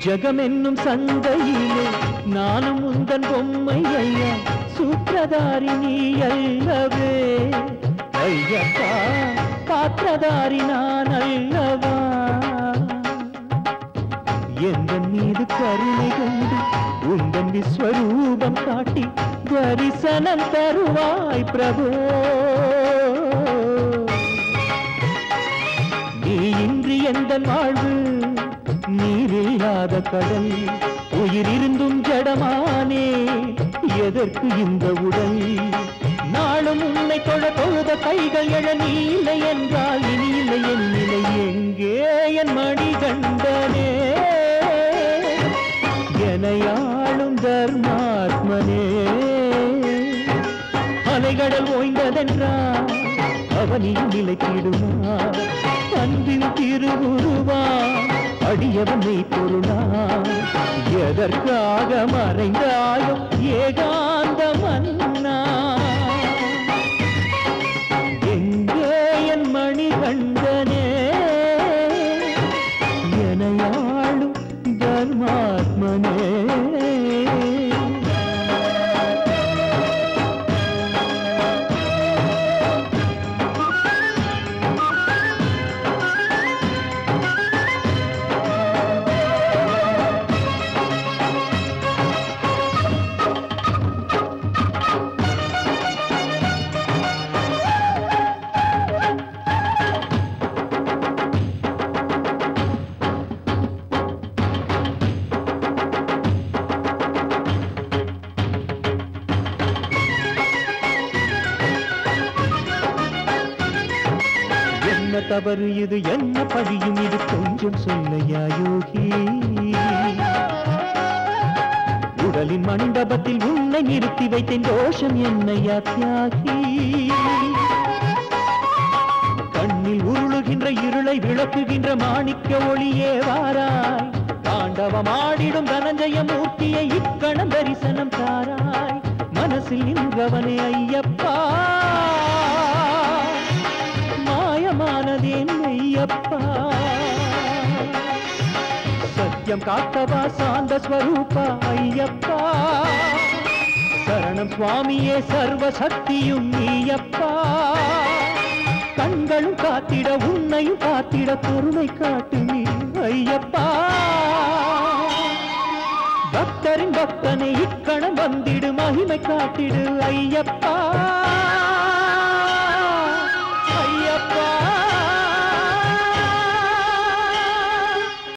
ஜகமென்னும் சந்தையிலே நானும் உந்தன் பொம்மை ஐயா சூத்திரதாரி நீ அல்லவே ஐயப்பா பாத்திரதாரி நான் அல்லவா எந்தன் மீது கருணை கொண்டு உந்தன் விஸ்வரூபம் காட்டி தரிசனம் தருவாய் பிரபு நீ இன்றி எந்தன் வாழ்வு நீரில்லாத கடல் உயிரிருந்தும் ஜடமானே எதற்கு இந்த உடல் நாளும் உன்னை தொழ தொழுத கைகள் எழ நீ இல்லை என்றால் இனி இல்லை என் நிலை எங்கே என் மணிகண்டனே எனையாளும் தர்மாத்மனே அலைகடல் ஓய்ந்ததென்றால் அவனியும் நிலைத்திடுமா அன்பின் திருவுருவா அடியவன் மெய் பொருளா எதற்காக மறைந்தாயோ ஏகாந்த மன்னா எங்கே என் மணிகண்டனே எனையாளும் தர்மாத்மனே தவறு இது என்ன பழியும் இது கொஞ்சம் சொல்லையா யோகி உடலின் மண்டபத்தில் உன்னை நிறுத்தி வைத்தேன் தோஷம் என்னையா தியாகி கண்ணில் உருளுகின்ற இருளை விளக்குகின்ற மாணிக்க ஒளியே வாராய் தாண்டவமாடிடும் தனஞ்சய மூர்த்தியை இக்கணம் தரிசனம் தாராய் மனசில் நின்றவனே ஐயப்பா மாயமானதேன் ஐயப்பா சத்தியம் காத்தவா சாந்த ஸ்வரூபா ஐயப்பா சரணம் சுவாமியே சர்வ சக்தியும் நீயப்பா கண்களும் காத்திட உன்னையும் காத்திட கருணை காட்டு நீ ஐயப்பா பக்தரின் பக்தனை இக்கணம் வந்திடு மகிமை காட்டிடு ஐயப்பா